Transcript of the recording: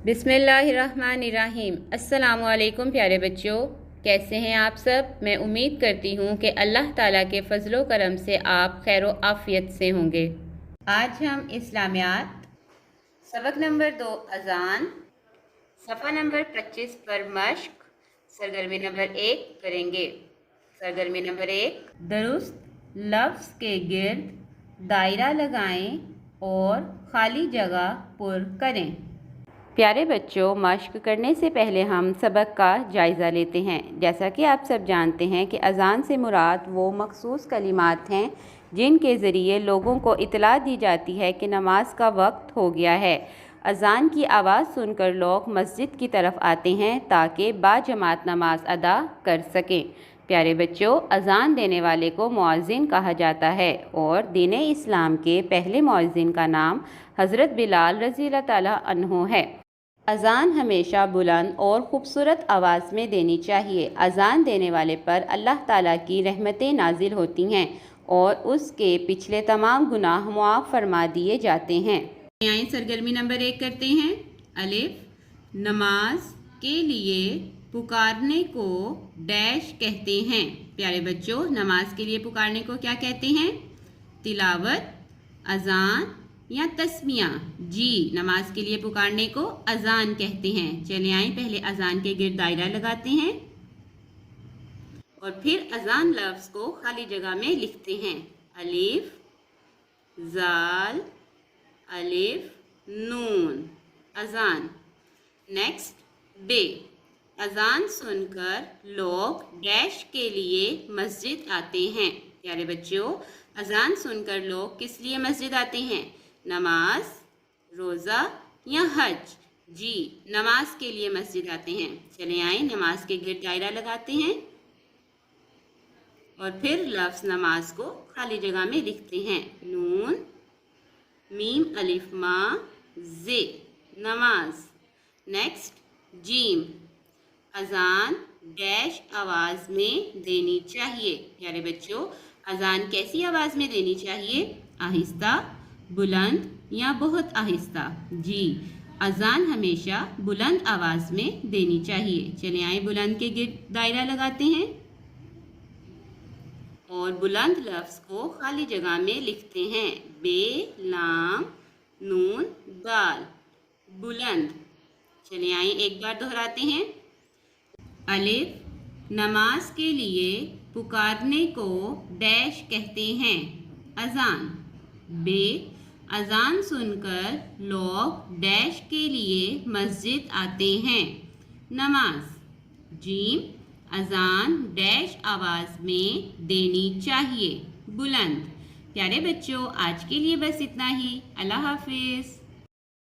बिस्मिल्लाहिर्रहमानिर्रहीम। अस्सलामु अलैकुम प्यारे बच्चों, कैसे हैं आप सब। मैं उम्मीद करती हूँ कि अल्लाह ताला के फजलो करम से आप खैर आफियत से होंगे। आज हम इस्लामियात सबक नंबर 2 अजान सफ़ा नंबर 25 पर मश्क सरगर्मी नंबर 1 करेंगे। सरगर्मी नंबर 1, दुरुस्त लफ्ज़ के गिर्द दायरा लगाएं और खाली जगह पुर करें। प्यारे बच्चों, मश्क करने से पहले हम सबक का जायज़ा लेते हैं। जैसा कि आप सब जानते हैं कि अज़ान से मुराद वो मखसूस कलिमात हैं जिनके ज़रिए लोगों को इतला दी जाती है कि नमाज का वक्त हो गया है। अज़ान की आवाज़ सुनकर लोग मस्जिद की तरफ आते हैं ताकि बाजमात नमाज अदा कर सकें। प्यारे बच्चों, अज़ान देने वाले को मुअज़्ज़िन कहा जाता है और दीन इस्लाम के पहले मुअज़्ज़िन का नाम हज़रत बिलाल रज़ियल्लाहु ताला अन्हु है। अज़ान हमेशा बुलंद और ख़ूबसूरत आवाज़ में देनी चाहिए। अज़ान देने वाले पर अल्लाह ताला की रहमतें नाजिल होती हैं और उसके पिछले तमाम गुनाह मुआफ़ फरमा दिए जाते हैं। यहाँ सरगर्मी नंबर 1 करते हैं। अलिफ, नमाज के लिए पुकारने को डैश कहते हैं। प्यारे बच्चों, नमाज के लिए पुकारने को क्या कहते हैं? तिलावत, अज़ान या तस्मिया। जी, नमाज के लिए पुकारने को अज़ान कहते हैं। चले आए, पहले अज़ान के गिर्द दायरा लगाते हैं और फिर अज़ान लफ्ज़ को खाली जगह में लिखते हैं। अलिफ, ज़ाल, अलिफ, नून, अज़ान। नेक्स्ट, बे। अज़ान सुनकर लोग डैश के लिए मस्जिद आते हैं। प्यारे बच्चों, अज़ान सुनकर लोग किस लिए मस्जिद आते हैं? नमाज, रोज़ा या हज? जी, नमाज के लिए मस्जिद आते हैं। चले आए, नमाज के गिर्द दायरा लगाते हैं और फिर लफ्ज़ नमाज को खाली जगह में लिखते हैं। नून, मीम, अलिफ, मा, जे, नमाज। Next, gym. अज़ान डैश आवाज़ में देनी चाहिए। प्यारे बच्चों, अज़ान कैसी आवाज़ में देनी चाहिए? आहिस्ता, बुलंद या बहुत आहिस्ता? जी, अज़ान हमेशा बुलंद आवाज़ में देनी चाहिए। चले आए, बुलंद के गिर्द दायरा लगाते हैं और बुलंद लफ्ज़ को खाली जगह में लिखते हैं। बे, लाम, नून, दाल, बुलंद। चले आए, एक बार दोहराते हैं। अलिफ, नमाज के लिए पुकारने को डैश कहते हैं। अज़ान। बे, अज़ान सुनकर लोग डैश के लिए मस्जिद आते हैं। नमाज। जीम, अज़ान डैश आवाज़ में देनी चाहिए, बुलंद। प्यारे बच्चों, आज के लिए बस इतना ही। अल्लाह हाफिज़।